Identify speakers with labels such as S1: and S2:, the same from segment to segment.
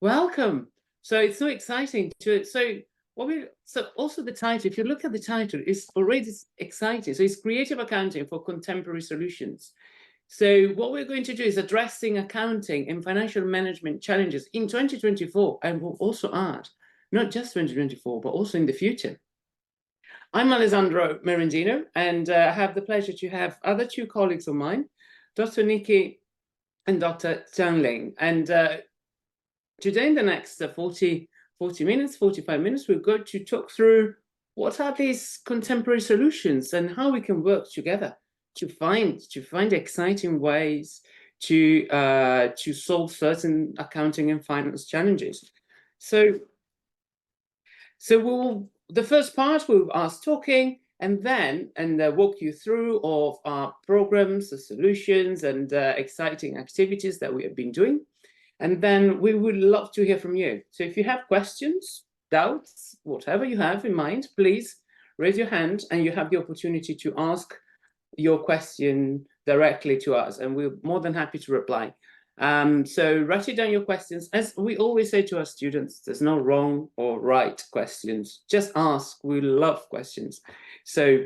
S1: Welcome. So it's so exciting to so also the title, if you look at the title, it's already exciting. So it's creative accounting for contemporary solutions. So what we're going to do is addressing accounting and financial management challenges in 2024, and we'll also add not just 2024, but also in the future. I'm Alessandro Merendino, and I have the pleasure to have other two colleagues of mine, Dr. Nikki and Dr. Zhang Ling. And today, in the next 40 minutes, 45 minutes, we're going to talk through what are these contemporary solutions and how we can work together to find exciting ways to solve certain accounting and finance challenges. So the first part we'll us talking, and then walk you through of our programs, the solutions, and exciting activities that we have been doing. And then we would love to hear from you. So if you have questions, doubts, whatever you have in mind, please raise your hand and you have the opportunity to ask your question directly to us, and we're more than happy to reply. So write it down, your questions. As we always say to our students, there's no wrong or right questions. Just ask. We love questions. So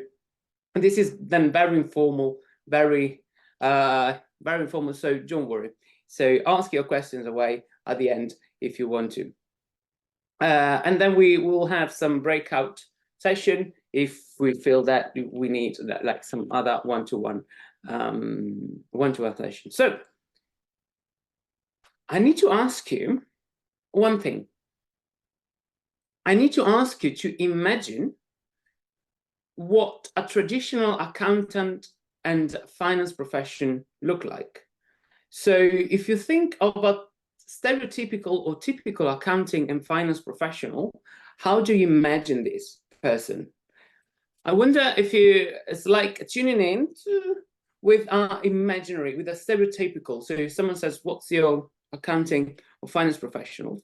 S1: this is then very informal, very informal. So don't worry. So ask your questions away at the end if you want to. And then we will have some breakout session if we feel that we need like some other one-to-one session. So I need to ask you one thing. I need to ask you to imagine what a traditional accountant and finance profession look like. So if you think of a stereotypical or typical accounting and finance professional, how do you imagine this person? I wonder if it's like tuning in with our imaginary, with a stereotypical. So if someone says, what's your accounting or finance professional?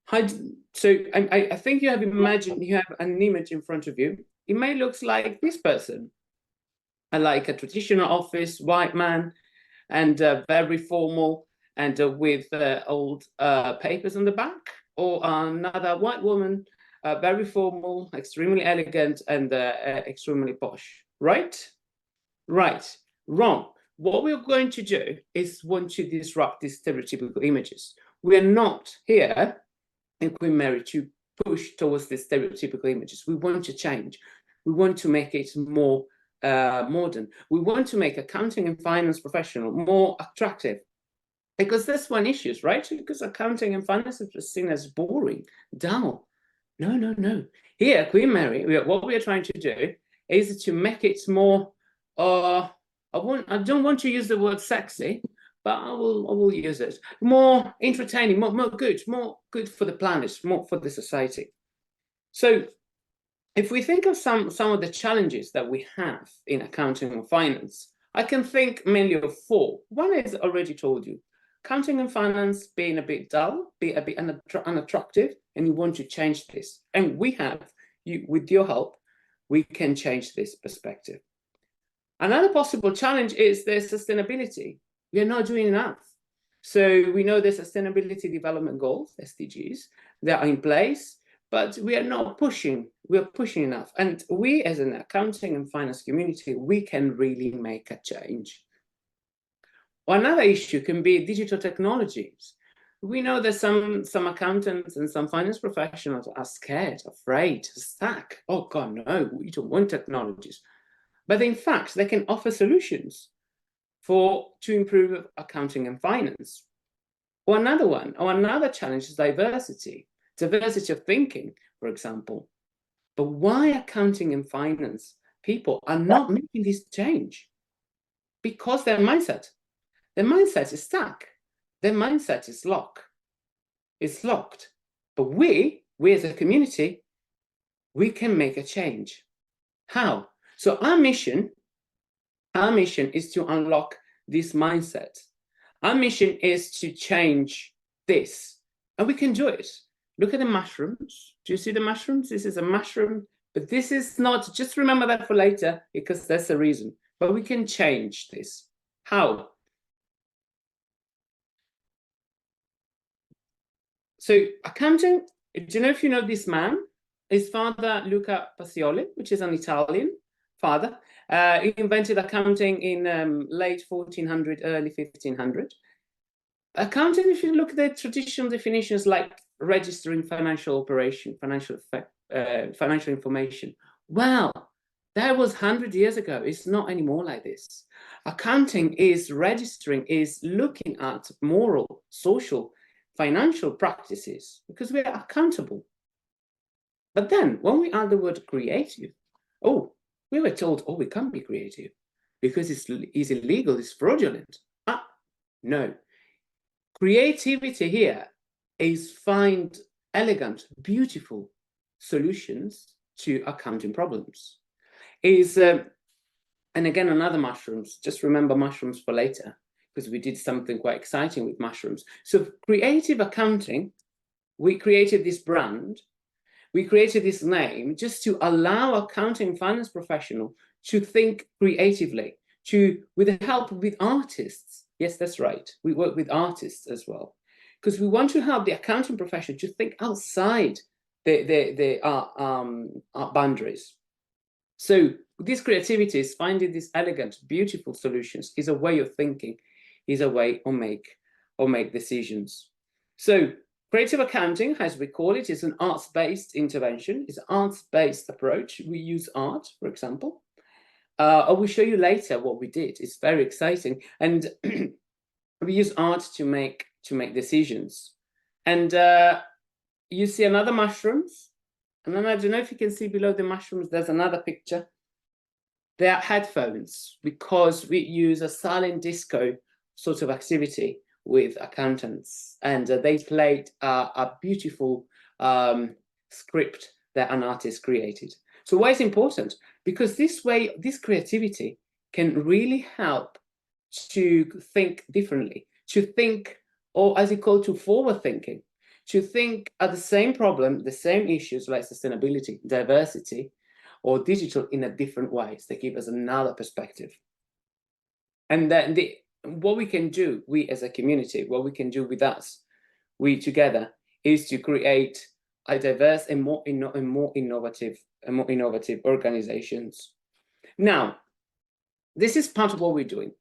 S1: I think you have an image in front of you. It may look like this person, like a traditional office, white man, and very formal, and with old papers on the back, or another white woman, very formal, extremely elegant, and extremely posh. Right? Right. Wrong. What we're going to do is want to disrupt these stereotypical images. We are not here in Queen Mary to push towards these stereotypical images. We want to change. We want to make it more modern. We want to make accounting and finance professional more attractive, because there's one issue, right? Because accounting and finance is seen as boring, dull. No. Here, Queen Mary, what we are trying to do is to make it more. I don't want to use the word sexy, but I will use it. More entertaining, more good for the planet, more for the society. So if we think of some of the challenges that we have in accounting and finance, I can think mainly of four. One is already told you, accounting and finance being a bit dull, be a bit unattractive, and you want to change this. And we have, with your help, we can change this perspective. Another possible challenge is the sustainability. We are not doing enough. So we know the Sustainability Development Goals, SDGs, that are in place, but we are not pushing. We are pushing enough. And we, as an accounting and finance community, we can really make a change. Another issue can be digital technologies. We know that some accountants and some finance professionals are scared, afraid, stuck. Oh God, no, we don't want technologies. But in fact, they can offer solutions to improve accounting and finance. Or another challenge is diversity of thinking, for example. But why accounting and finance people are not making this change? Because their mindset is stuck. Their mindset is locked. It's locked. But we as a community, we can make a change. How? So our mission is to unlock this mindset. Our mission is to change this, and we can do it. Look at the mushrooms. Do you see the mushrooms? This is a mushroom, but this is not, just remember that for later, because that's a reason. But we can change this. How? So accounting, do you know if you know this man? His father, Luca Pacioli, which is an Italian father. He invented accounting in late 1400, early 1500. Accounting, if you look at the traditional definitions like registering financial operation, financial information, well, that was 100 years ago. It's not anymore like this. Accounting is registering, is looking at moral, social, financial practices because we are accountable. But then when we add the word creative, oh, we were told, oh, we can't be creative because it's illegal, it's fraudulent. Ah, no. Creativity here is find elegant, beautiful solutions to accounting problems. And again, another mushrooms, just remember mushrooms for later, because we did something quite exciting with mushrooms. So creative accounting, we created this brand, we created this name just to allow accounting finance professional to think creatively, with the help with artists. Yes, that's right. We work with artists as well, because we want to help the accounting profession to think outside the art boundaries. So this creativity is finding these elegant, beautiful solutions is a way of thinking, is a way of make decisions. So creative accounting, as we call it, is an arts-based intervention. It's an arts-based approach. We use art, for example. I will show you later what we did. It's very exciting, and we use art to make decisions. And you see another mushrooms, and then I don't know if you can see below the mushrooms. There's another picture. They are headphones because we use a silent disco sort of activity with accountants, and they played a beautiful script that an artist created. So why is it important? Because this way, this creativity can really help to think differently, to think, or as you call, to forward thinking, to think at the same problem, the same issues like sustainability, diversity, or digital in a different ways. They give us another perspective. And then what we can do, we as a community, what we can do with us, we together, is to create a diverse and more innovative organizations. Now, this is part of what we're doing.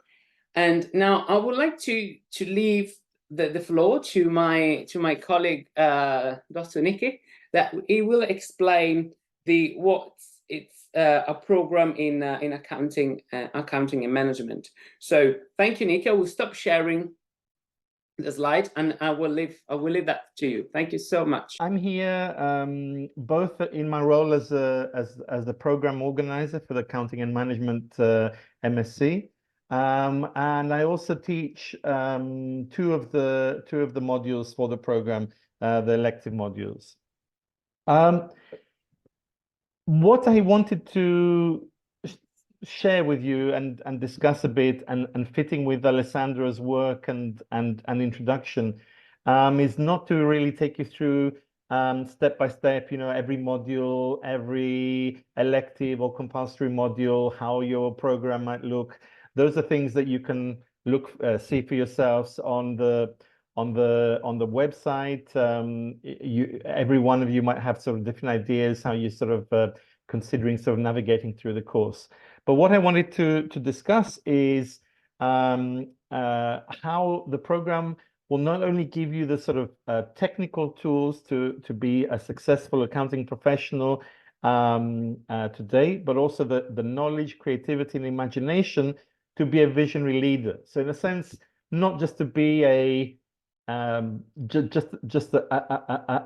S1: And now I would like to leave the floor to my colleague, Dr. Nikki, that he will explain it's a program in accounting and management. So thank you, Nikki. I will stop sharing the slide, and I will leave that to you. Thank you so much.
S2: I'm here both in my role as the program organizer for the accounting and management MSc, and I also teach two of the modules for the program, the elective modules. What I wanted to share with you and discuss a bit, and fitting with Alessandra's work and introduction, is not to really take you through step by step, every module, every elective or compulsory module, how your program might look. Those are things that you can see for yourselves on the website. Every one of you might have sort of different ideas how you sort of considering sort of navigating through the course. But what I wanted to discuss is how the program will not only give you the sort of technical tools to be a successful accounting professional today, but also the knowledge, creativity, and imagination to be a visionary leader. So in a sense, not just to be just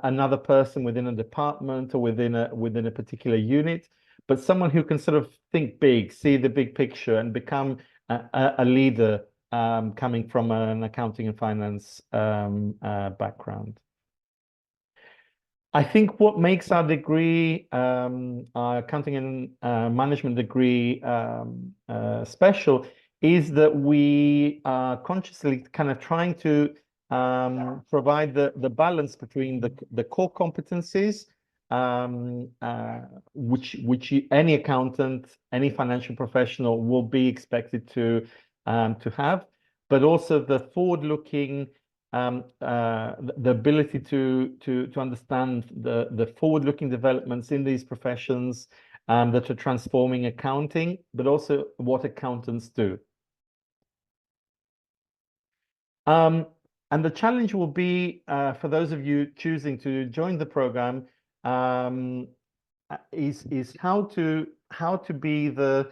S2: another person within a department or within a particular unit, but someone who can sort of think big, see the big picture, and become a leader coming from an accounting and finance background. I think what makes our degree, our accounting and management degree, special is that we are consciously kind of trying to provide the balance between the core competencies, which any accountant, any financial professional will be expected to have, but also the forward-looking the ability to understand the forward-looking developments in these professions that are transforming accounting, but also what accountants do. And the challenge will be for those of you choosing to join the program is how to be the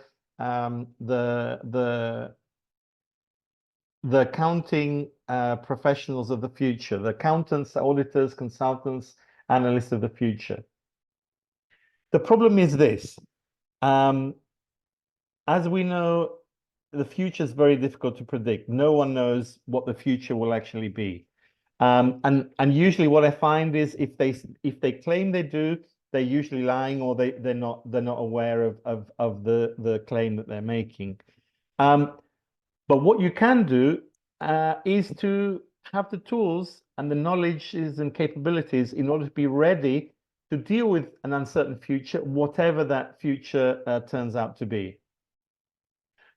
S2: accounting professionals of the future, the accountants, auditors, consultants, analysts of the future. The problem is this: as we know, the future is very difficult to predict. No one knows what the future will actually be. And usually what I find is if they claim they do, they're usually lying, or they're not aware of the claim that they're making. But what you can do is to have the tools and the knowledges and capabilities in order to be ready to deal with an uncertain future, whatever that future turns out to be.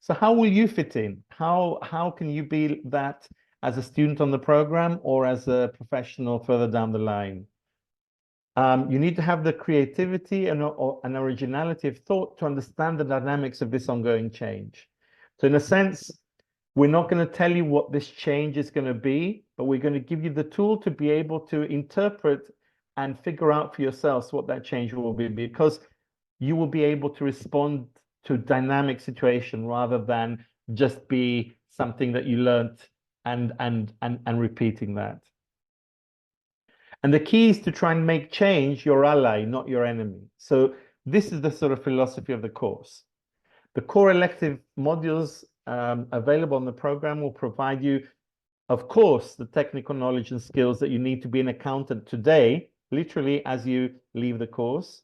S2: So how will you fit in? How can you be that as a student on the program or as a professional further down the line? You need to have the creativity and originality of thought to understand the dynamics of this ongoing change. So in a sense, we're not going to tell you what this change is going to be, but we're going to give you the tool to be able to interpret and figure out for yourselves what that change will be, because you will be able to respond to dynamic situation rather than just be something that you learned and repeating that. And the key is to try and make change your ally, not your enemy. So this is the sort of philosophy of the course. The core elective modules available on the program will provide you, of course, the technical knowledge and skills that you need to be an accountant today, literally as you leave the course.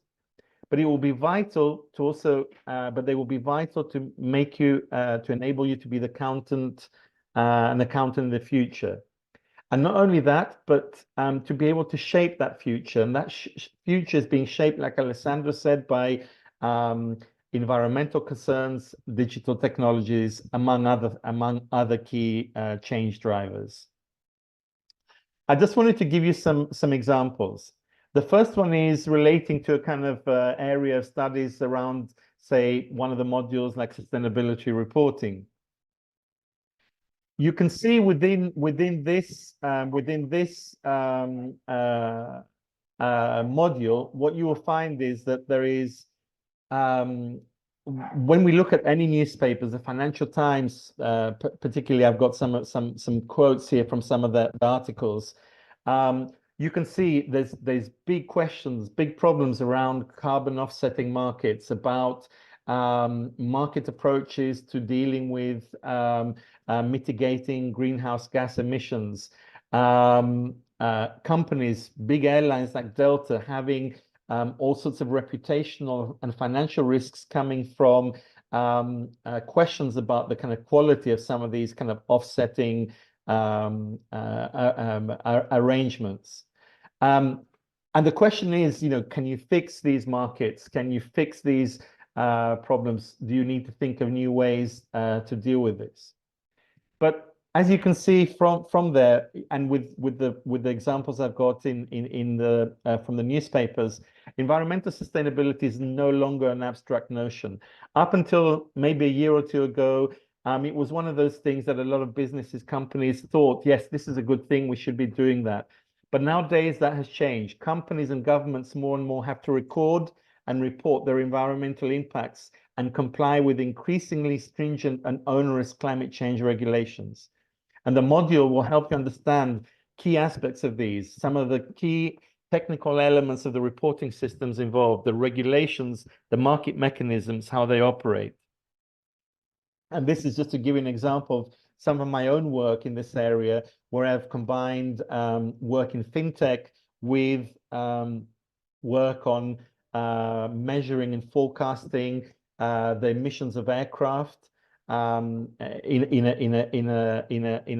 S2: But it will be vital to also, but they will be vital to make you, to enable you to be the accountant, an accountant in the future. And not only that, but to be able to shape that future. And that future is being shaped, like Alessandro said, by environmental concerns, digital technologies, among other key change drivers. I just wanted to give you some examples. The first one is relating to a kind of area of studies around, say, one of the modules like sustainability reporting. You can see within this module, what you will find is that there is, when we look at any newspapers, the Financial Times, particularly, I've got some quotes here from some of the articles. You can see there's big questions, big problems around carbon offsetting markets, about market approaches to dealing with mitigating greenhouse gas emissions. Companies, big airlines like Delta, having all sorts of reputational and financial risks coming from questions about the kind of quality of some of these kind of offsetting arrangements. And the question is, can you fix these markets? Can you fix these problems? Do you need to think of new ways to deal with this? But as you can see from there, and with the examples I've got from the newspapers, environmental sustainability is no longer an abstract notion. Up until maybe a year or two ago, it was one of those things that a lot of businesses, companies thought, yes, this is a good thing, we should be doing that. But nowadays that has changed. Companies and governments more and more have to record and report their environmental impacts and comply with increasingly stringent and onerous climate change regulations. And the module will help you understand key aspects of these, some of the key technical elements of the reporting systems involved, the regulations, the market mechanisms, how they operate. And this is just to give you an example of some of my own work in this area, where I've combined work in fintech with work on measuring and forecasting the emissions of aircraft in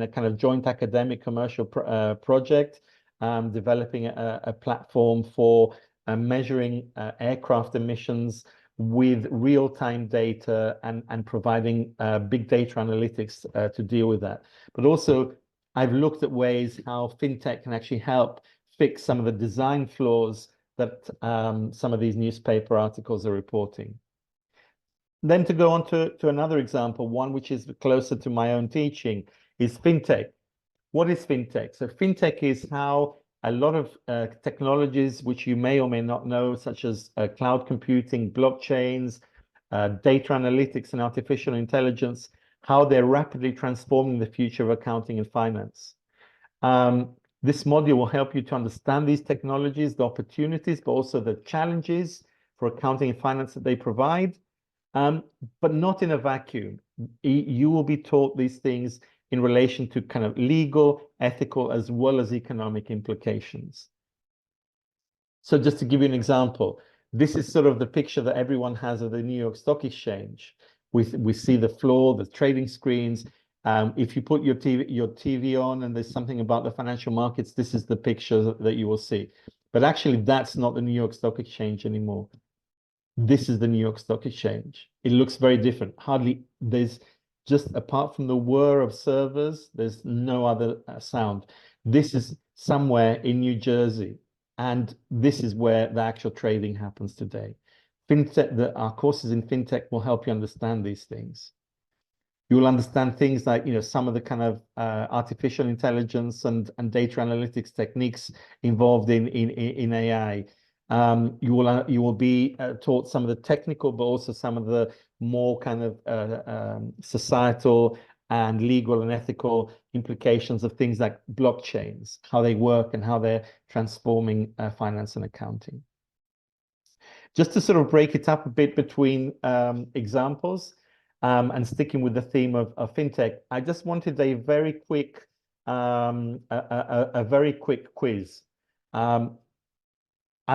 S2: a kind of joint academic commercial project, developing a platform for measuring aircraft emissions with real-time data and providing big data analytics to deal with that. But also I've looked at ways how fintech can actually help fix some of the design flaws that some of these newspaper articles are reporting. Then to go on to another example, one which is closer to my own teaching, is fintech. What is fintech? So fintech is how a lot of technologies which you may or may not know, such as cloud computing, blockchains, data analytics, and artificial intelligence, how they're rapidly transforming the future of accounting and finance. This module will help you to understand these technologies, the opportunities, but also the challenges for accounting and finance that they provide, but not in a vacuum. You will be taught these things in relation to kind of legal, ethical, as well as economic implications. So just to give you an example, this is sort of the picture that everyone has of the New York Stock Exchange. We see the floor, the trading screens. If you put your TV on and there's something about the financial markets, this is the picture that you will see. But actually, that's not the New York Stock Exchange anymore. This is the New York Stock Exchange. It looks very different. There's just, apart from the whir of servers, there's no other sound. This is somewhere in New Jersey, and this is where the actual trading happens today. Fintech, our courses in fintech will help you understand these things. You will understand things like, some of the kind of artificial intelligence and data analytics techniques involved in AI. You will be taught some of the technical, but also some of the more kind of societal and legal and ethical implications of things like blockchains, how they work and how they're transforming finance and accounting. Just to sort of break it up a bit between examples and sticking with the theme of fintech, I just wanted a very quick quiz. I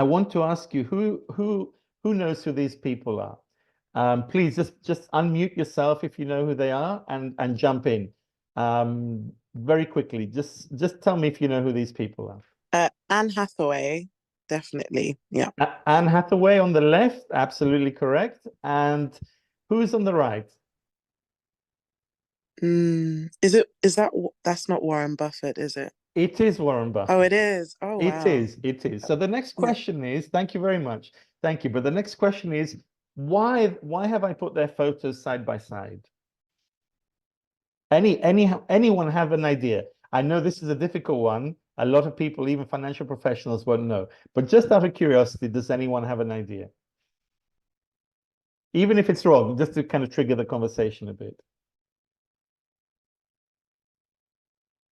S2: want to ask you who knows who these people are. Please just unmute yourself if you know who they are and jump in very quickly. Just tell me if you know who these people are.
S3: Anne Hathaway, definitely. Yeah.
S2: Anne Hathaway on the left, absolutely correct. And who's on the right?
S3: That's not Warren Buffett, is it?
S2: It is Warren Buffett.
S3: Oh, it is. Oh, wow.
S2: It is. So the next question is, thank you very much. Thank you. But the next question is, why have I put their photos side by side? Anyone have an idea? I know this is a difficult one. A lot of people, even financial professionals, won't know. But just out of curiosity, does anyone have an idea? Even if it's wrong, just to kind of trigger the conversation a bit.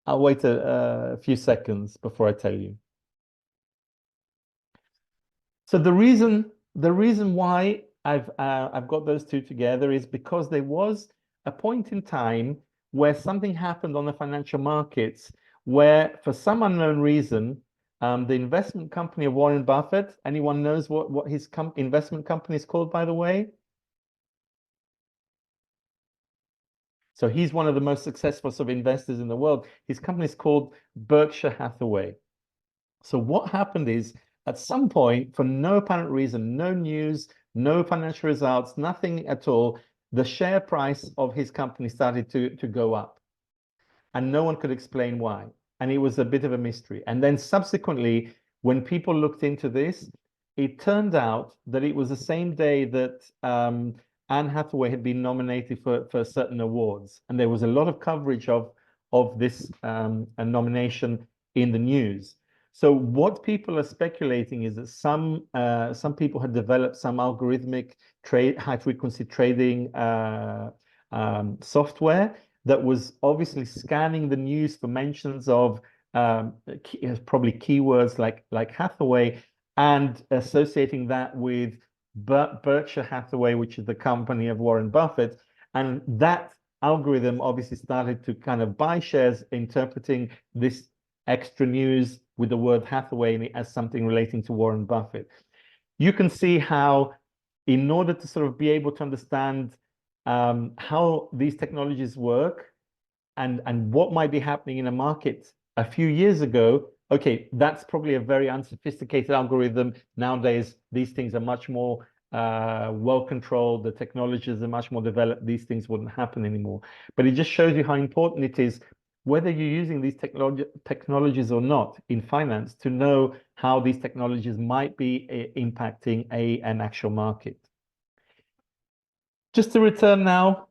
S2: I'll wait a few seconds before I tell you. So the reason why I've got those two together is because there was a point in time where something happened on the financial markets where, for some unknown reason, the investment company of Warren Buffett, anyone knows what his investment company is called, by the way? So he's one of the most successful sort of investors in the world. His company is called Berkshire Hathaway. So what happened is, at some point, for no apparent reason, no news, no financial results, nothing at all, the share price of his company started to go up. And no one could explain why. And it was a bit of a mystery. And then subsequently, when people looked into this, it turned out that it was the same day that Anne Hathaway had been nominated for certain awards. And there was a lot of coverage of this nomination in the news. So what people are speculating is that some people had developed some algorithmic high frequency trading software that was obviously scanning the news for mentions of probably keywords like Hathaway, and associating that with Berkshire Hathaway, which is the company of Warren Buffett. And that algorithm obviously started to kind of buy shares, interpreting this extra news with the word Hathaway in it as something relating to Warren Buffett. You can see how, in order to sort of be able to understand how these technologies work and what might be happening in a market a few years ago, okay, that's probably a very unsophisticated algorithm. Nowadays, these things are much more well controlled. The technologies are much more developed. These things wouldn't happen anymore. But it just shows you how important it is whether you're using these technologies or not in finance, to know how these technologies might be impacting an actual market. Just to return now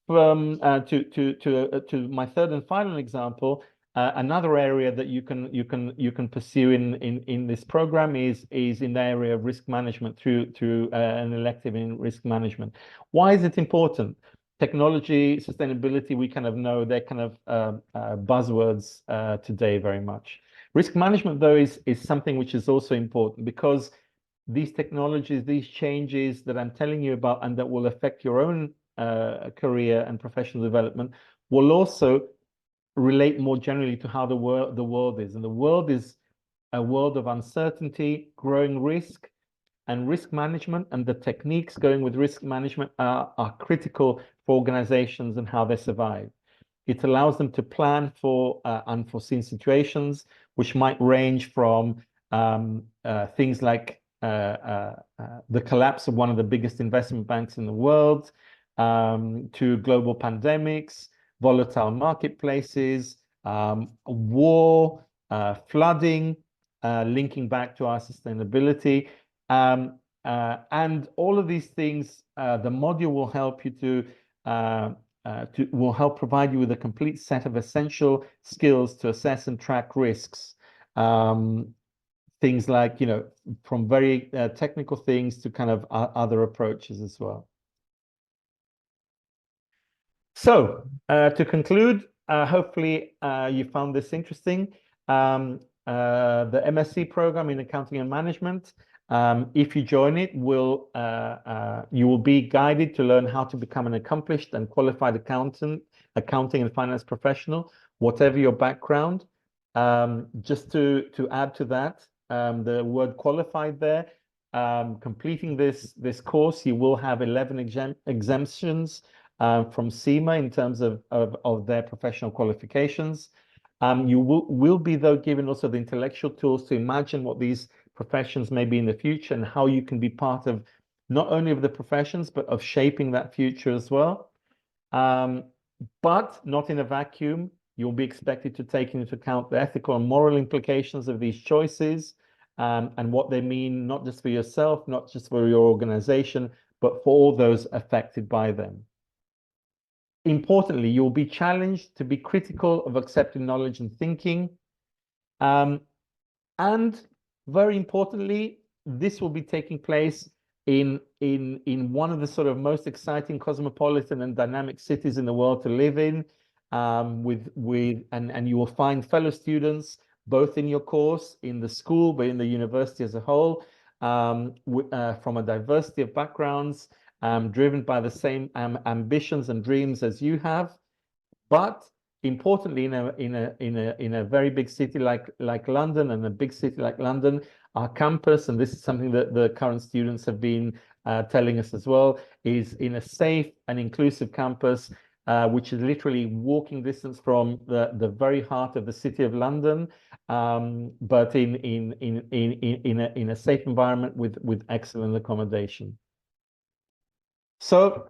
S2: from to my third and final example, another area that you can pursue in this program is in the area of risk management through an elective in risk management. Why is it important? Technology, sustainability, we kind of know they're kind of buzzwords today very much. Risk management, though, is something which is also important, because these technologies, these changes that I'm telling you about and that will affect your own career and professional development will also relate more generally to how the world is. And the world is a world of uncertainty, growing risk, and risk management and the techniques going with risk management are critical for organizations and how they survive. It allows them to plan for unforeseen situations, which might range from things like the collapse of one of the biggest investment banks in the world, to global pandemics, volatile marketplaces, war, flooding, linking back to our sustainability. And all of these things, the module will help you will help provide you with a complete set of essential skills to assess and track risks. Things like, from very technical things to kind of other approaches as well. So to conclude, hopefully you found this interesting. The MSc program in Accounting and Management, if you join it, you will be guided to learn how to become an accomplished and qualified accounting and finance professional, whatever your background. Just to add to that, the word qualified there, completing this course, you will have 11 exemptions from CIMA in terms of their professional qualifications. You will be, though, given also the intellectual tools to imagine what these professions may be in the future and how you can be part of not only of the professions, but of shaping that future as well. But not in a vacuum. You'll be expected to take into account the ethical and moral implications of these choices, and what they mean, not just for yourself, not just for your organization, but for all those affected by them. Importantly, you'll be challenged to be critical of accepted knowledge and thinking. And very importantly, this will be taking place in one of the sort of most exciting, cosmopolitan and dynamic cities in the world to live in, and you will find fellow students both in your course, in the school, but in the university as a whole, from a diversity of backgrounds, driven by the same ambitions and dreams as you have. But importantly, in a very big city like London, and a big city like London, our campus, and this is something that the current students have been telling us as well, is in a safe and inclusive campus, which is literally walking distance from the very heart of the city of London, but in a safe environment with excellent accommodation. So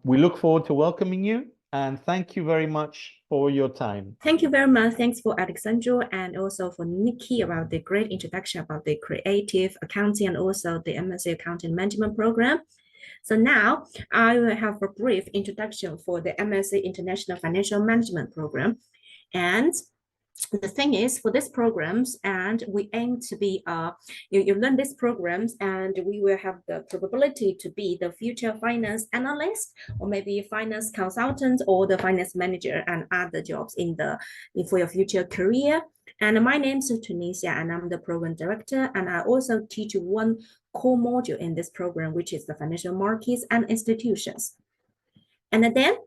S2: we look forward to welcoming you, and thank you very much for your time.
S4: Thank you very much. Thanks for Alexandro and also for Nikki about the great introduction about the creative accounting and also the MSc Accounting Management program. So now I will have a brief introduction for the MSc International Financial Management program. And the thing is, for these programs, and we aim to be, you learn these programs, and we will have the probability to be the future finance analyst, or maybe finance consultant, or the finance manager, and other jobs for your future career. And my name is Tunisia, and I'm the program director, and I also teach one core module in this program, which is the financial markets and institutions. And then,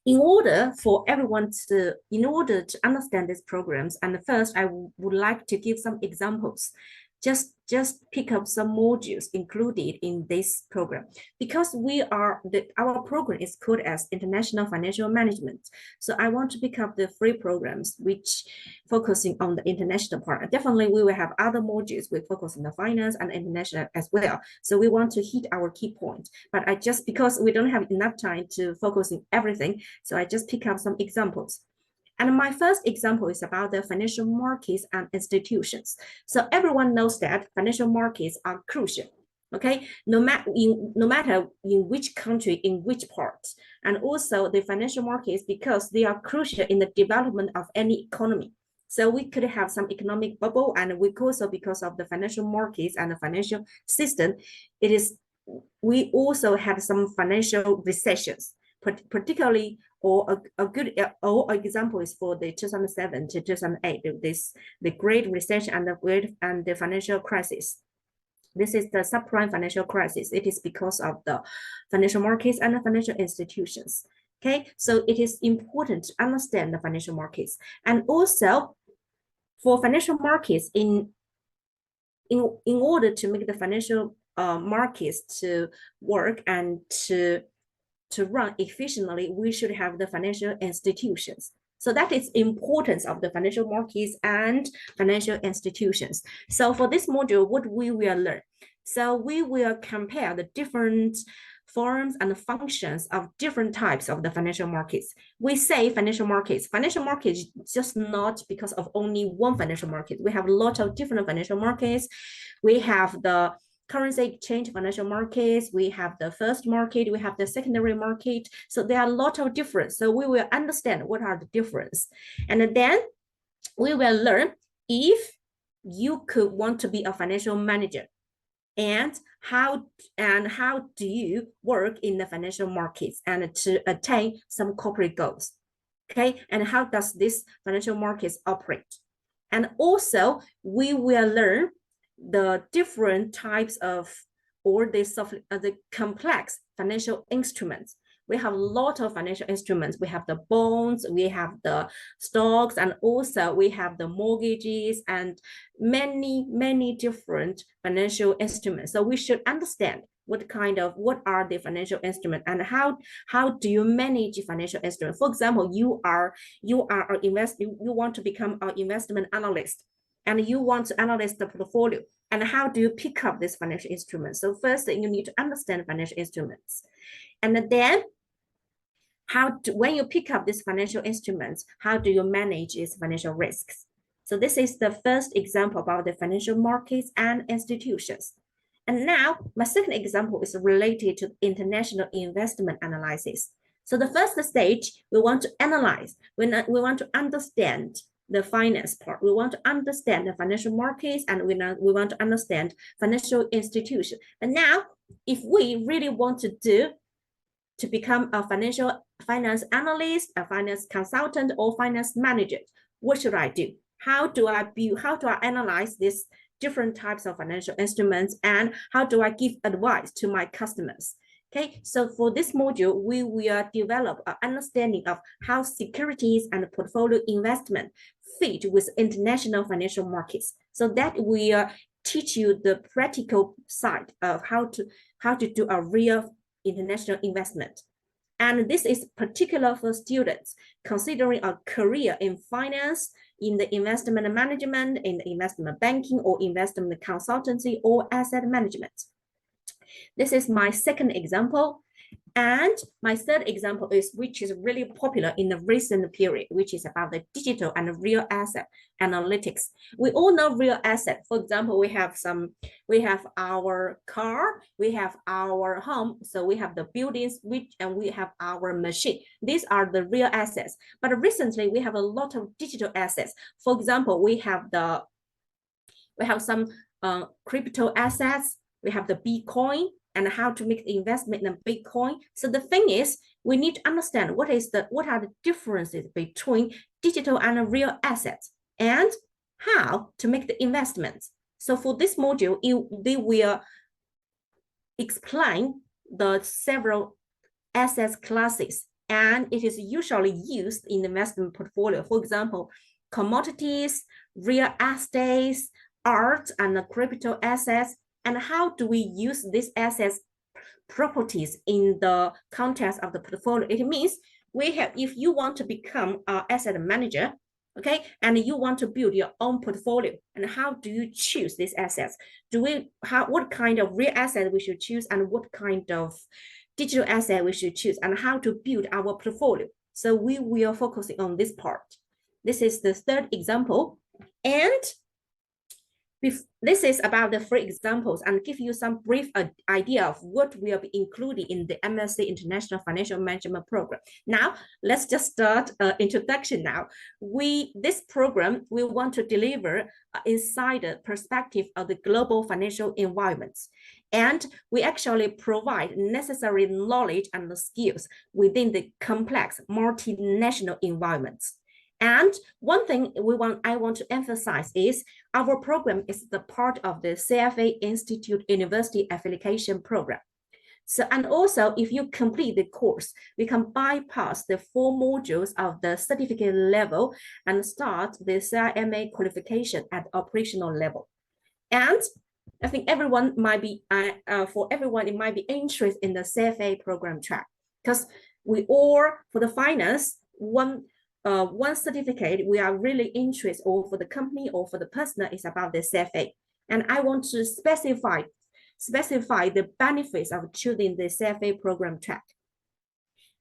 S4: in order to understand these programs, and first I would like to give some examples just pick up some modules included in this program, because our program is called as International Financial Management. So I want to pick up the free programs which focusing on the international part. Definitely we will have other modules with focus on the finance and international as well. So we want to hit our key points, but because we don't have enough time to focus on everything, so I just pick up some examples. And my first example is about the financial markets and institutions. So everyone knows that financial markets are crucial. Okay, no matter in which country, in which part, and also the financial markets, because they are crucial in the development of any economy. So we could have some economic bubble, and we also, because of the financial markets and the financial system, we also have some financial recessions, particularly, or a good example is for the 2007 to 2008, the Great Recession and the financial crisis. This is the subprime financial crisis. It is because of the financial markets and the financial institutions. Okay, so it is important to understand the financial markets, and also for financial markets, in order to make the financial markets to work and to run efficiently, we should have the financial institutions. So that is importance of the financial markets and financial institutions. So for this module, what we will learn? So we will compare the different forms and functions of different types of the financial markets. We say financial markets just not because of only one financial market. We have a lot of different financial markets. We have the currency exchange financial markets, we have the first market, we have the secondary market. So there are a lot of difference. So we will understand what are the difference. And then we will learn if you could want to be a financial manager, and how do you work in the financial markets and to attain some corporate goals. Okay, and how does this financial markets operate? And also we will learn the different types of, or the complex financial instruments. We have a lot of financial instruments. We have the bonds, we have the stocks, and also we have the mortgages and many different financial instruments. So we should understand what are the financial instruments, and how do you manage financial instruments. For example, you want to become an investment analyst, and you want to analyze the portfolio, and how do you pick up this financial instrument? So first, you need to understand financial instruments, and then when you pick up these financial instruments, how do you manage its financial risks? So this is the first example about the financial markets and institutions. And now my second example is related to international investment analysis. So the first stage, we want to analyze, we want to understand the finance part. We want to understand the financial markets, and we want to understand financial institutions. But now, if we really want to become a finance analyst, a finance consultant, or finance manager, what should I do? How do I analyze these different types of financial instruments, and how do I give advice to my customers? Okay, so for this module, we will develop an understanding of how securities and portfolio investment fit with international financial markets. So that will teach you the practical side of how to do a real international investment. And this is particular for students considering a career in finance, in the investment management, in the investment banking, or investment consultancy, or asset management. This is my second example. And my third example which is really popular in the recent period, which is about the digital and real asset analytics. We all know real asset. For example, we have our car, we have our home, so we have the buildings, and we have our machine. These are the real assets. But recently we have a lot of digital assets. For example, we have some crypto assets, we have the Bitcoin, and how to make the investment in Bitcoin. So the thing is, we need to understand what are the differences between digital and real assets, and how to make the investments. So for this module, they will explain the several asset classes, and it is usually used in the investment portfolio. For example, commodities, real estates, art and crypto assets, and how do we use these assets properties in the context of the portfolio. It means if you want to become an asset manager, okay, and you want to build your own portfolio, and how do you choose these assets? What kind of real asset we should choose, and what kind of digital asset we should choose, and how to build our portfolio. So we will focusing on this part. This is the third example, and this is about the 3 examples and give you some brief idea of what will be included in the MSc International Financial Management Program. Now, let's just start introduction now. This program, we want to deliver inside the perspective of the global financial environments. And we actually provide necessary knowledge and skills within the complex multinational environments. And one thing I want to emphasize is our program is the part of the CFA Institute University Affiliation Program. So, and also if you complete the course, we can bypass the 4 modules of the certificate level and start the CIMA qualification at operational level. And I think everyone might be, for everyone, it might be interested in the CFA program track, because for the finance, one certificate we are really interested, or for the company or for the person, is about the CFA. And I want to specify the benefits of choosing the CFA program track.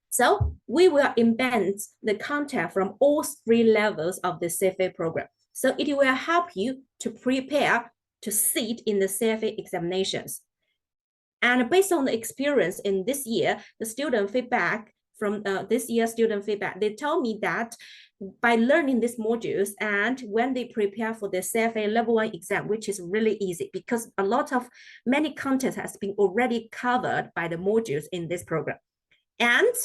S4: So we will embed the content from all 3 levels of the CFA program. So it will help you to prepare to sit in the CFA examinations. And based on the experience in this year, the student feedback from this year's student feedback, they told me that by learning these modules and when they prepare for the CFA level 1 exam, which is really easy because many content has been already covered by the modules in this program. And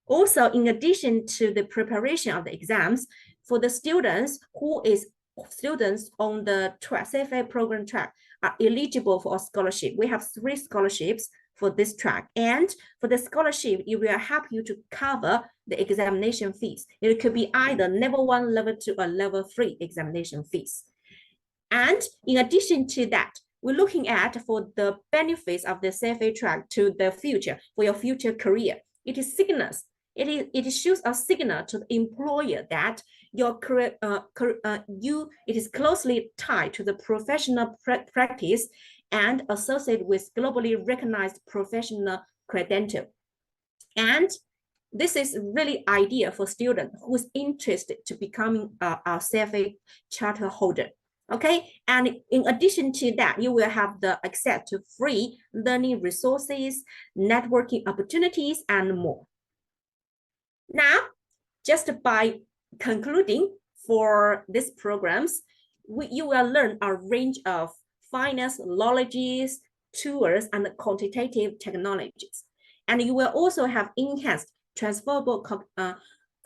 S4: also, in addition to the preparation of the exams, for the students on the CFA program track are eligible for a scholarship. We have 3 scholarships for this track. And for the scholarship, it will help you to cover the examination fees. It could be either level 1, level 2, or level 3 examination fees. And in addition to that, we're looking at for the benefits of the CFA track to the future, for your future career. It is signals. It shows a signal to the employer that your career, it is closely tied to the professional practice and associated with globally recognized professional credential. And this is really ideal for students who is interested to becoming a CFA charter holder. Okay, and in addition to that, you will have the access to free learning resources, networking opportunities, and more. Now, just by concluding for these programs, you will learn a range of finance knowledges, tools, and quantitative technologies. And you will also have enhanced transferable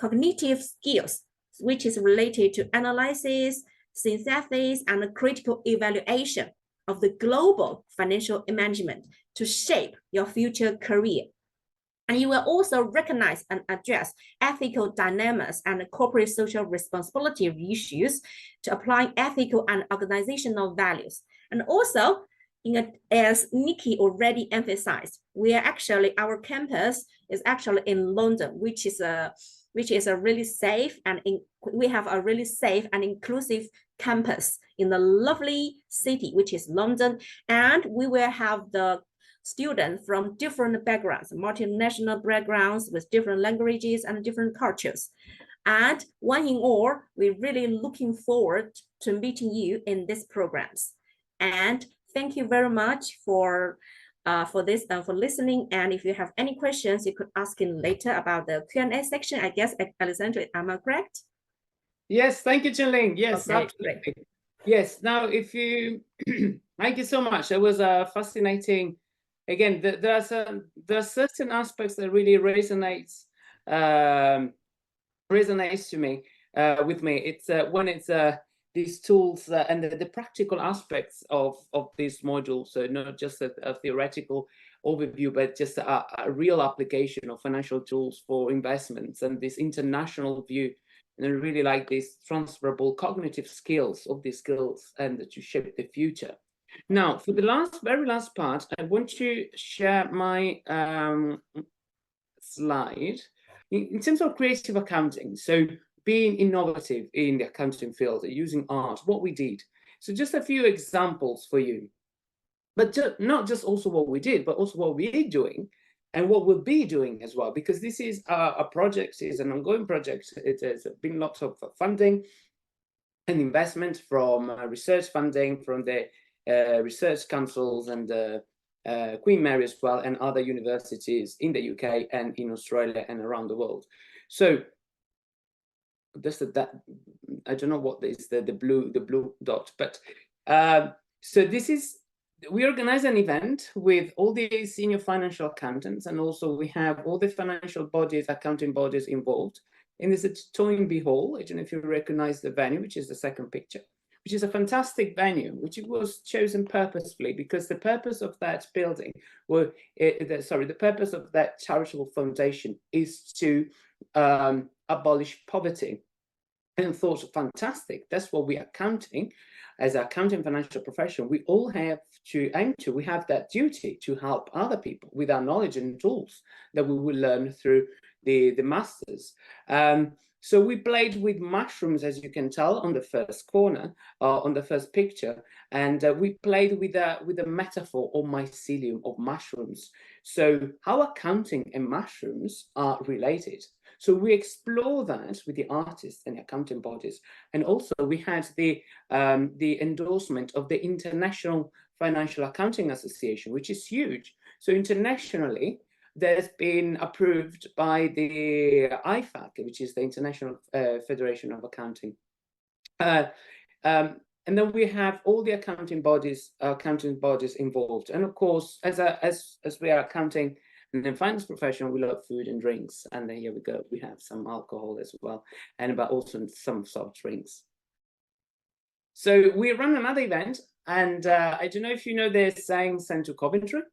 S4: cognitive skills, which is related to analysis, synthesis, and critical evaluation of the global financial management to shape your future career. And you will also recognize and address ethical dilemmas and corporate social responsibility issues to apply ethical and organizational values. And also, as Nikki already emphasized, our campus is actually in London, which is a really safe we have a really safe and inclusive campus in the lovely city, which is London. And we will have the students from different backgrounds, multinational backgrounds with different languages and different cultures. And one in all, we're really looking forward to meeting you in these programs. And thank you very much for listening. And if you have any questions, you could ask him later about the Q&A section. I guess, Alessandro, am I correct?
S1: Yes, thank you, Jinling. Yes,
S4: Okay,
S1: absolutely.
S4: great.
S1: Yes, now if you, thank you so much. It was fascinating. Again, there are certain aspects that really resonates to me, with me. It's when it's these tools and the practical aspects of these modules. So not just a theoretical overview, but just a real application of financial tools for investments and this international view And I really like these transferable cognitive skills of these skills and to shape the future. Now, for the very last part, I want to share my slide in terms of creative accounting. So being innovative in the accounting field, using art, what we did. So just a few examples for you, but not just also what we did, but also what we're doing and what we'll be doing as well, because this is a project, is an ongoing project. It has been lots of funding and investment from research funding from the research councils and Queen Mary as well, and other universities in the UK and in Australia and around the world. So that I don't know what is the blue dot, but so this is, we organize an event with all the senior financial accountants, and also we have all the financial bodies, accounting bodies involved. And this is Toynbee Hall. I don't know if you recognize the venue, which is the second picture, which is a fantastic venue, which was chosen purposefully because the purpose of that building, the purpose of that charitable foundation is to abolish poverty. And thought, fantastic, that's what we are accounting. As an accounting financial profession, we all have to aim to, we have that duty to help other people with our knowledge and tools that we will learn through the masters. So we played with mushrooms, as you can tell on the first corner, on the first picture, and we played with a metaphor of mycelium, of mushrooms. So how accounting and mushrooms are related. So we explore that with the artists and the accounting bodies, and also we had the endorsement of the International Financial Accounting Association, which is huge. So internationally, there's been approved by the IFAC, which is the International Federation of Accounting. And then we have all the accounting bodies involved. And of course, as we are accounting and then finance professional, we love food and drinks. And then here we go, we have some alcohol as well, and but also some soft drinks. So we run another event, and I don't know if you know the saying "send to Coventry,"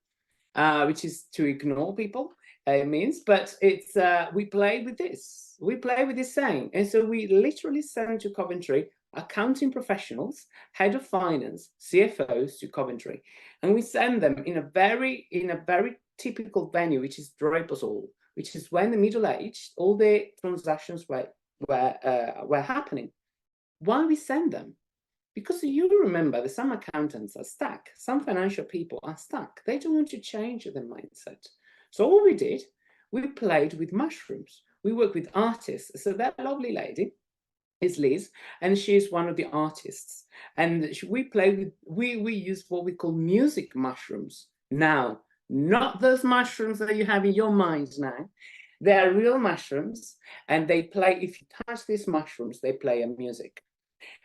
S1: which is to ignore people. It means, but it's we play with this. We play with this saying, and so we literally send to Coventry accounting professionals, head of finance, CFOs to Coventry, and we send them in a very typical venue, which is Drapers Hall, which is when the middle age, all the transactions were happening. Why we send them? Because you remember that some accountants are stuck, some financial people are stuck. They don't want to change their mindset. So all we did, we played with mushrooms. We worked with artists. So that lovely lady is Liz, and she's one of the artists. And we play with, we use what we call music mushrooms. Now, not those mushrooms that you have in your mind now. They are real mushrooms, and they play, if you touch these mushrooms, they play a music.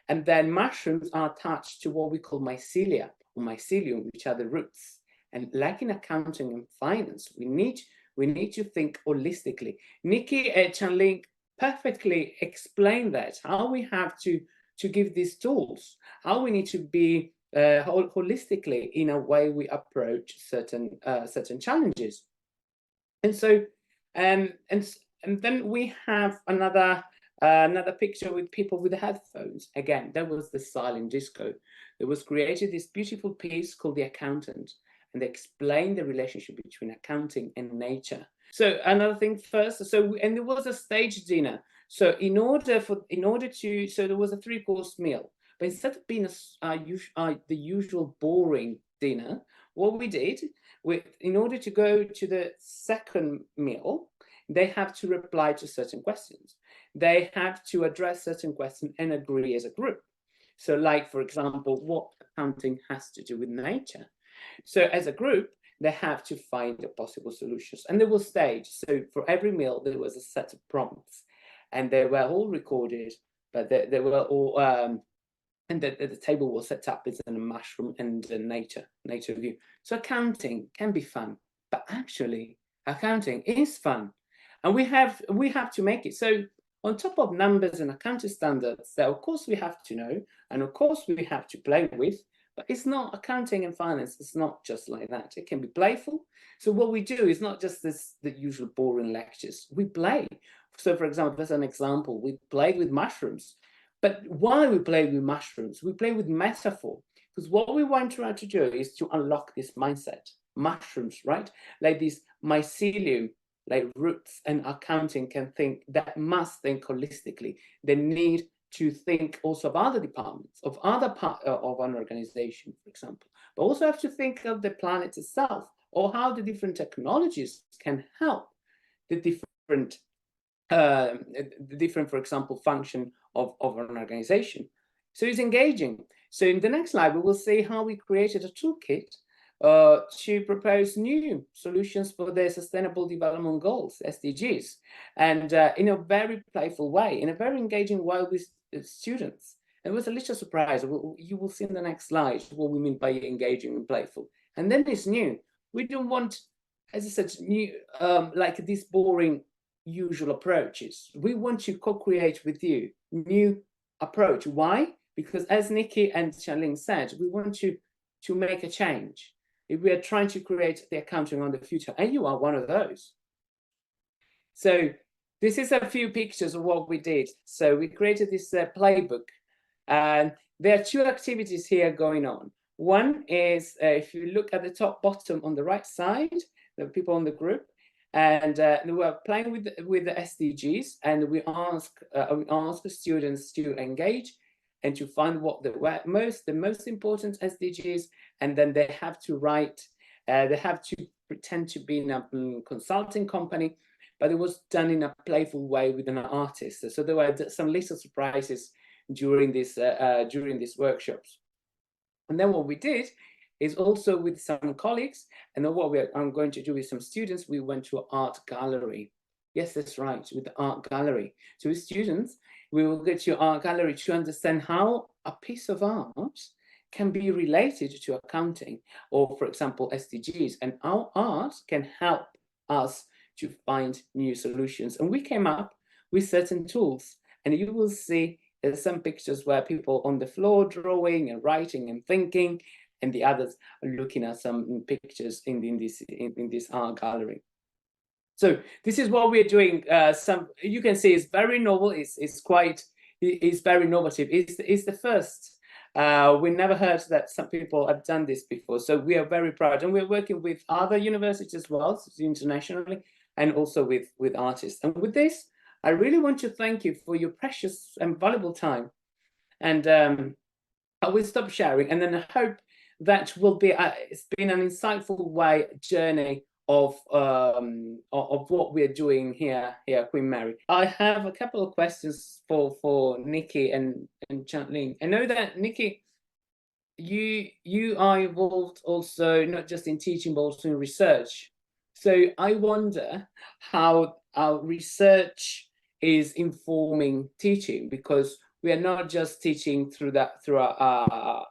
S1: And then mushrooms are attached to what we call mycelia or mycelium, which are the roots. And like in accounting and finance, we need to think holistically. Nikki Chanling perfectly explained that, how we have to give these tools, how we need to be holistically in a way we approach certain challenges. And so and then we have another picture with people with headphones. Again, that was the silent disco. There was created this beautiful piece called The Accountant, and they explained the relationship between accounting and nature. So another thing first, and there was a stage dinner. So there was a 3-course meal, but instead of being the usual boring dinner, what we did, in order to go to the second meal, they have to reply to certain questions. They have to address certain questions and agree as a group. So like, for example, what accounting has to do with nature. So as a group, they have to find the possible solutions, and they will stage. So for every meal, there was a set of prompts, and they were all recorded, but they were all, and the table was set up as a mushroom and a nature view. So accounting can be fun, but actually accounting is fun, and we have to make it. So on top of numbers and accounting standards that of course we have to know, and of course we have to play with, but it's not accounting and finance. It's not just like that. It can be playful. So what we do is not just the usual boring lectures. We play. So for example, as an example, we played with mushrooms. But why we play with mushrooms? We play with metaphor, because what we want to try to do is to unlock this mindset. Mushrooms, right? Like this mycelium, like roots and accounting can think, that must think holistically. They need to think also of other departments, of other part of an organization, for example, but also have to think of the planet itself, or how the different technologies can help the different, for example, function of an organization. So it's engaging. So in the next slide, we will see how we created a toolkit to propose new solutions for the Sustainable Development Goals, SDGs, and in a very playful way, in a very engaging way with students. It was a little surprise. You will see in the next slide what we mean by engaging and playful. And then it's new. We don't want, as I said, new like this boring usual approaches. We want to co-create with you new approach. Why? Because as Nikki and Charlene said, we want to make a change. If we are trying to create the accounting on the future, and you are one of those. So this is a few pictures of what we did. So we created this playbook, and there are two activities here going on. One is, if you look at the top bottom on the right side, the people on the group, and we were playing with the SDGs, and we ask the students to engage and to find what the most important SDGs, and then they have to write. They have to pretend to be in a consulting company, but it was done in a playful way with an artist. So there were some little surprises during these workshops. And then what we did is also with some colleagues, and then what I'm going to do with some students, we went to an art gallery. Yes, that's right, with the art gallery. So with students, we will go to art gallery to understand how a piece of art can be related to accounting, or for example, SDGs, and how art can help us to find new solutions. And we came up with certain tools, and you will see some pictures where people on the floor drawing and writing and thinking, and the others are looking at some pictures in this art gallery. So this is what we're doing. You can see it's very novel. It's very innovative. It's the first. We never heard that some people have done this before. So we are very proud, and we're working with other universities as well, internationally, and also with artists. And with this, I really want to thank you for your precious and valuable time. And I will stop sharing, and then I hope that will be it's been an insightful journey of what we're doing here at Queen Mary. I have a couple of questions for Nikki and Chantlin. I know that Nikki, you are involved also not just in teaching but also in research. So I wonder how our research is informing teaching, because we are not just teaching through our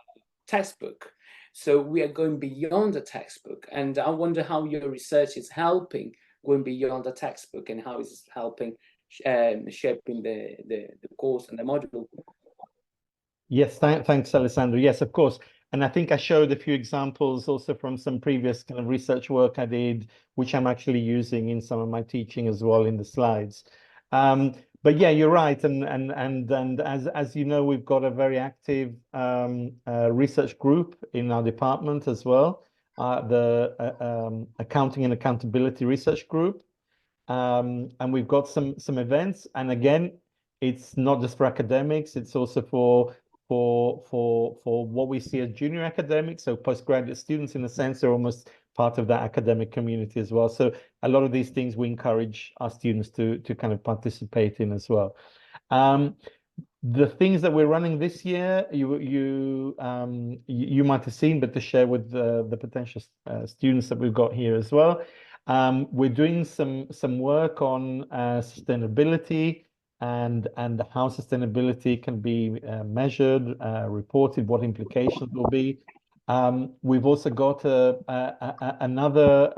S1: textbook. So we are going beyond the textbook, and I wonder how your research is helping going beyond the textbook, and how it's helping shaping the course and the module.
S2: Yes, thanks, Alessandro. Yes, of course. And I think I showed a few examples also from some previous kind of research work I did, which I'm actually using in some of my teaching as well in the slides. But yeah, you're right. And as you know, we've got a very active research group in our department as well, the Accounting and Accountability Research Group. And we've got some events. And again, it's not just for academics, it's also for what we see as junior academics, so postgraduate students. In a sense, they're almost part of that academic community as well. So a lot of these things we encourage our students to kind of participate in as well. The things that we're running this year, you might have seen, but to share with the potential students that we've got here as well. We're doing some work on sustainability and how sustainability can be measured, reported, what implications will be. We've also got another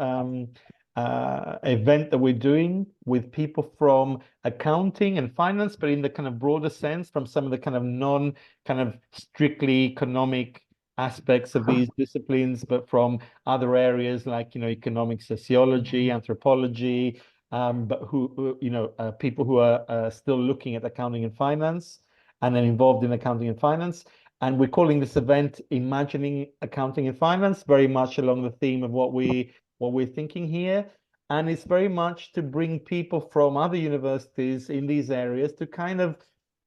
S2: event that we're doing with people from accounting and finance, but in the kind of broader sense, from some of the kind of strictly economic aspects of these disciplines, but from other areas like, economic sociology, anthropology, but people who are still looking at accounting and finance and then involved in accounting and finance. And we're calling this event Imagining Accounting and Finance, very much along the theme of what we're thinking here. And it's very much to bring people from other universities in these areas to kind of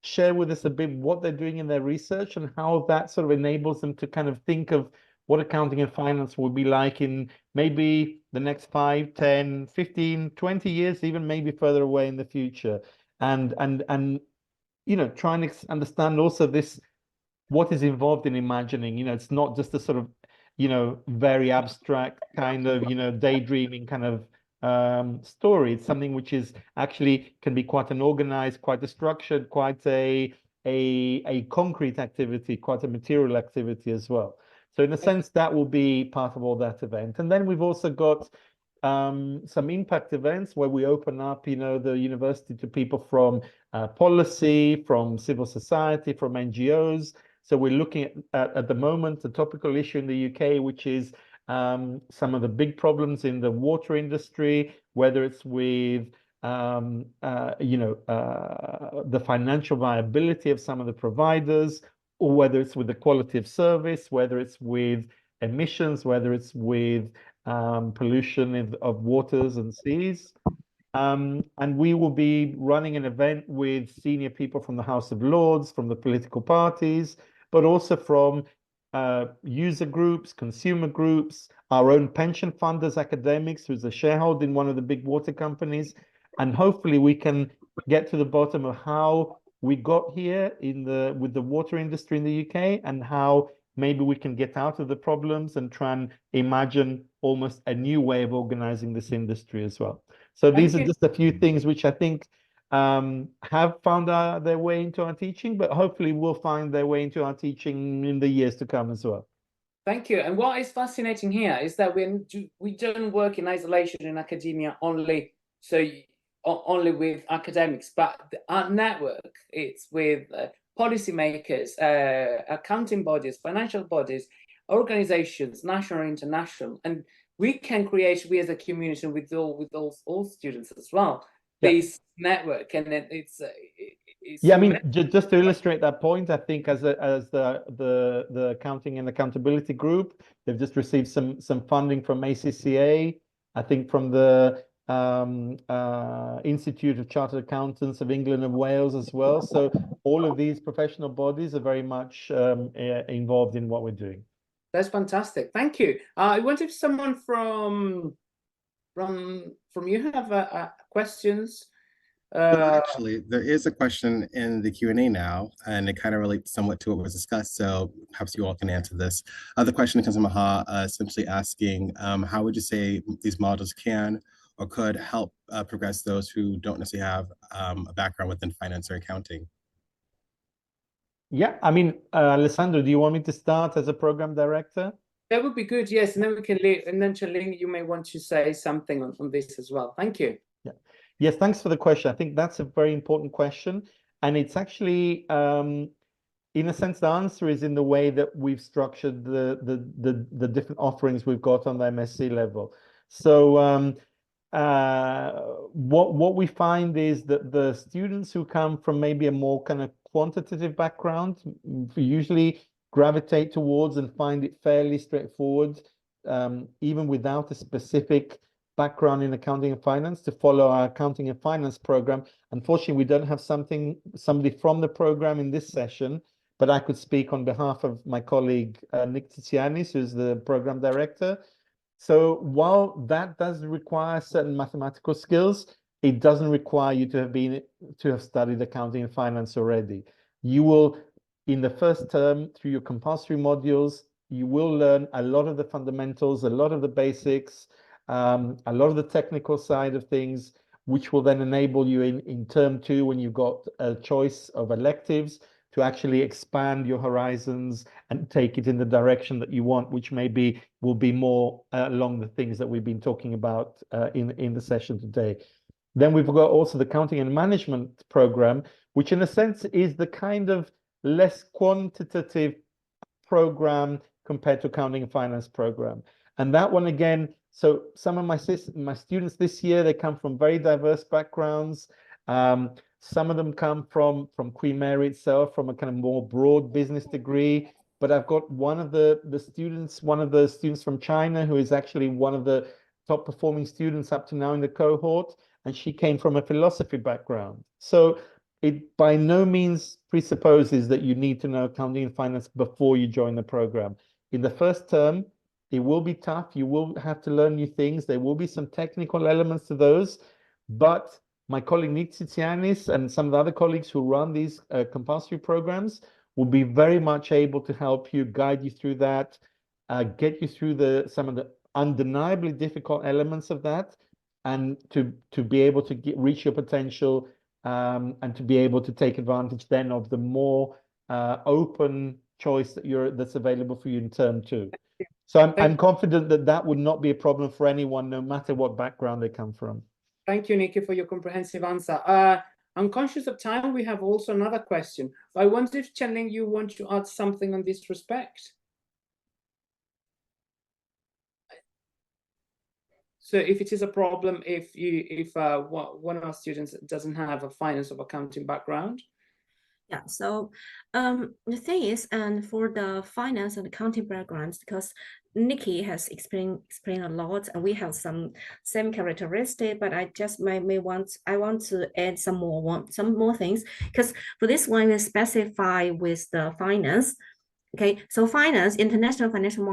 S2: share with us a bit what they're doing in their research and how that sort of enables them to kind of think of what accounting and finance will be like in maybe the next 5, 10, 15, 20 years, even maybe further away in the future. And trying to understand also this, what is involved in imagining. It's not just a sort of, very abstract kind of, daydreaming kind of story. It's something which is actually can be quite an organized, quite a structured, quite a concrete activity, quite a material activity as well. So in a sense, that will be part of all that event. And then we've also got some impact events where we open up, the university to people from policy, from civil society, from NGOs. So we're looking at the moment the topical issue in the UK, which is some of the big problems in the water industry, whether it's with the financial viability of some of the providers, or whether it's with the quality of service, whether it's with emissions, whether it's with pollution of waters and seas. And we will be running an event with senior people from the House of Lords, from the political parties, but also from user groups, consumer groups, our own pension funders, academics, who's a shareholder in one of the big water companies. And hopefully we can get to the bottom of how we got here with the water industry in the UK, and how maybe we can get out of the problems and try and imagine almost a new way of organizing this industry as well. So these are just a few things which I think have found their way into our teaching, but hopefully will find their way into our teaching in the years to come as well.
S1: Thank you. And what is fascinating here is that we don't work in isolation in academia only with academics, but our network, it's with policymakers, accounting bodies, financial bodies, organizations, national and international, and we can create, we as a community, with all students as well, this network. And it's
S2: yeah, I mean, just to illustrate that point, I think as the accounting and accountability group, they've just received some funding from ACCA, I think from the Institute of Chartered Accountants of England and Wales as well. So all of these professional bodies are very much involved in what we're doing.
S1: That's fantastic. Thank you. I wonder if someone from you have questions.
S5: Actually, there is a question in the Q&A now, and it kind of relates somewhat to what was discussed, so perhaps you all can answer this. The question comes from Maha, essentially asking, how would you say these models can or could help progress those who don't necessarily have a background within finance or accounting?
S2: Yeah, I mean, Alessandro, do you want me to start as a program director?
S1: That would be good, yes. And then we can leave, and then Charlene, you may want to say something on this as well. Thank you.
S2: Yeah. Yes, thanks for the question. I think that's a very important question. And it's actually, in a sense, the answer is in the way that we've structured the different offerings we've got on the MSc level. So what we find is that the students who come from maybe a more kind of quantitative background usually gravitate towards and find it fairly straightforward, even without a specific background in accounting and finance, to follow our accounting and finance program. Unfortunately, we don't have somebody from the program in this session, but I could speak on behalf of my colleague, Nick Tizianis, who's the program director. So while that does require certain mathematical skills, it doesn't require you to have studied accounting and finance already. You will, in the first term, through your compulsory modules, you will learn a lot of the fundamentals, a lot of the basics, a lot of the technical side of things, which will then enable you in term 2, when you've got a choice of electives, to actually expand your horizons and take it in the direction that you want, which maybe will be more along the things that we've been talking about in the session today. Then we've got also the accounting and management program, which in a sense is the kind of less quantitative program compared to accounting and finance program. And that one, again, So some of my students this year, they come from very diverse backgrounds. Some of them come from Queen Mary itself, from a kind of more broad business degree. But I've got one of the students from China, who is actually one of the top performing students up to now in the cohort, and she came from a philosophy background. So it by no means presupposes that you need to know accounting and finance before you join the program. In the first term, it will be tough. You will have to learn new things. There will be some technical elements to those, but my colleague Nick Tsitsianis and some of the other colleagues who run these compulsory programs will be very much able to help you, guide you through that, get you through some of the undeniably difficult elements of that, and to be able to reach your potential, and to be able to take advantage then of the more open choice that's available for you in term 2. So I'm confident that would not be a problem for anyone, no matter what background they come from.
S1: Thank you, Nikki, for your comprehensive answer. I'm conscious of time. We have also another question. I wonder if, Chen-Ling, you want to add something on this respect? So if it is a problem, if one of our students doesn't have a finance or accounting background?
S4: Yeah, so the thing is, and for the finance and accounting backgrounds, because Nikki has explained a lot, and we have some same characteristic, but I just I want to add some more things, because for this one we specify with the finance. Okay, so finance, international financial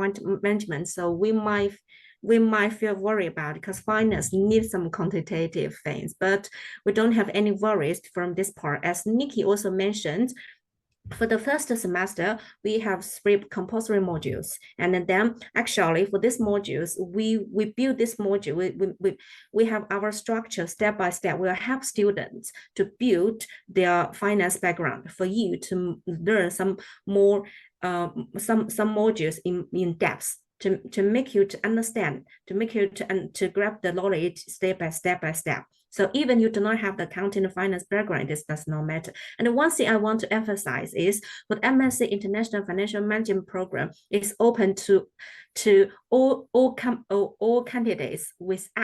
S4: management. So we might feel worried about, because finance needs some quantitative things, but we don't have any worries from this part. As Nikki also mentioned, for the first semester, we have 3 compulsory modules. And then actually for these modules, we build this module, we have our structure step by step. We'll help students to build their finance background for you to learn some more, some modules in depth. To make you to understand, to make you to grab the knowledge step by step. So even you do not have the accounting and finance background, this does not matter. And one thing I want to emphasize is, for the MSc International Financial Management Program is open to all candidates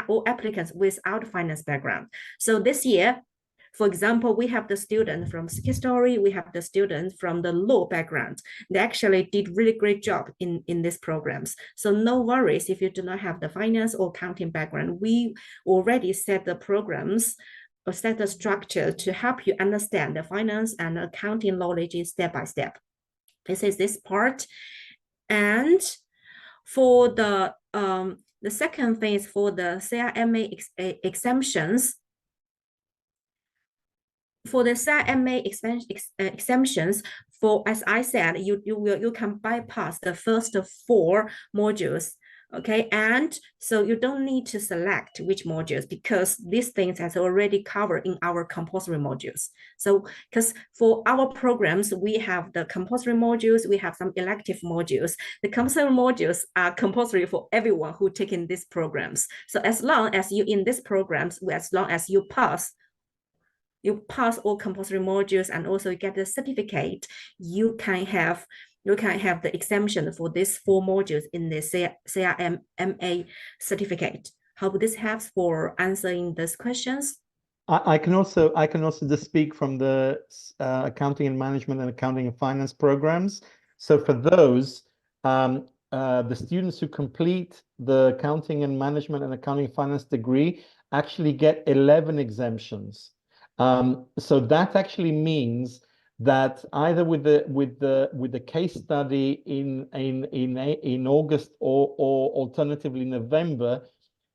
S4: all applicants without finance background. So this year, for example, we have the student from history, we have the students from the law background. They actually did really great job in these programs. So no worries if you do not have the finance or accounting background. We already set the programs or set the structure to help you understand the finance and accounting knowledge step by step. This is this part. And for the second thing is for the CRMA exemptions. For the CRMA exemptions, for, as I said, you can bypass the first 4 modules. Okay, and so you don't need to select which modules, because these things has already covered in our compulsory modules. So because for our programs, we have the compulsory modules, we have some elective modules. The compulsory modules are compulsory for everyone who taken these programs. So as long as you in these programs, as long as you pass all compulsory modules and also get the certificate, you can have the exemption for these 4 modules in the CRMA certificate. Hope this helps for answering these questions.
S2: I can also just speak from the accounting and management and accounting and finance programs. So for those, the students who complete the accounting and management and accounting and finance degree actually get 11 exemptions. So that actually means that either with the case study in August or alternatively November,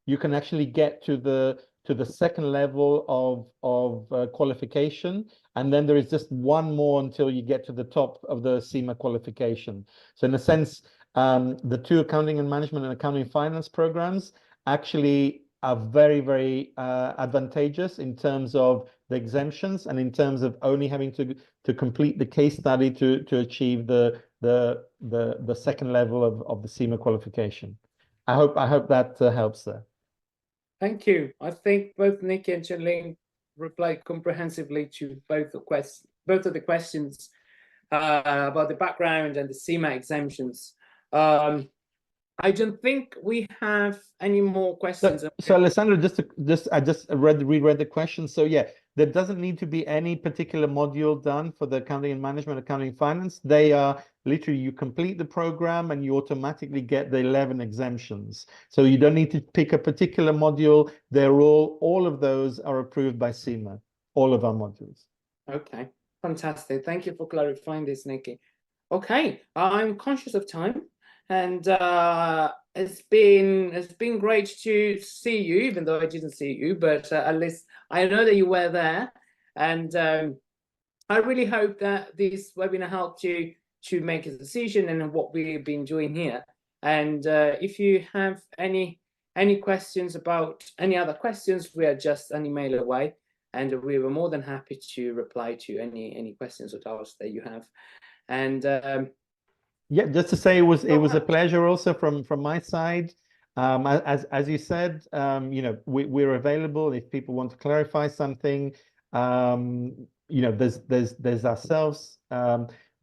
S2: you can actually get to the second level of qualification, and then there is just one more until you get to the top of the CIMA qualification. So in a sense, the 2 accounting and management and accounting and finance programs actually are very, very advantageous in terms of the exemptions and in terms of only having to complete the case study to achieve the second level of the CIMA qualification. I hope that helps there.
S1: Thank you. I think both Nikki and Chen-Ling replied comprehensively to both of the questions about the background and the CIMA exemptions. I don't think we have any more questions.
S2: So Alessandro, I just reread the question. So yeah, there doesn't need to be any particular module done for the accounting and management, accounting and finance. They are literally, you complete the program and you automatically get the 11 exemptions. So you don't need to pick a particular module. They're all of those are approved by CIMA, all of our modules.
S1: Okay, fantastic. Thank you for clarifying this, Nikki. Okay, I'm conscious of time, and it's been great to see you, even though I didn't see you, but at least I know that you were there, and I really hope that this webinar helped you to make a decision and what we've been doing here. And if you have any questions about any other questions, we are just an email away, and we were more than happy to reply to any questions or doubts that you have. And
S2: yeah, just to say it was a pleasure also from my side. As you said, you know, we're available if people want to clarify something. You know, there's ourselves.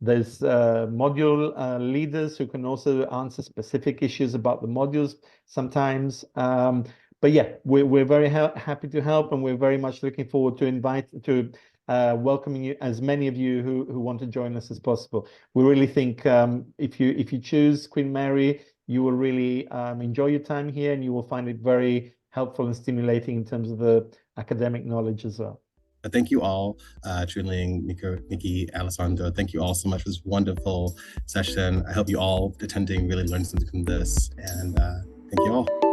S2: There's module leaders who can also answer specific issues about the modules sometimes. But yeah, we're very happy to help, and we're very much looking forward to welcoming you, as many of you who want to join us as possible. We really think if you choose Queen Mary, you will really enjoy your time here, and you will find it very helpful and stimulating in terms of the academic knowledge as well.
S5: Thank you all, Junling, Nikki, Alessandro. Thank you all so much for this wonderful session. I hope you all attending really learned something from this, and thank you all.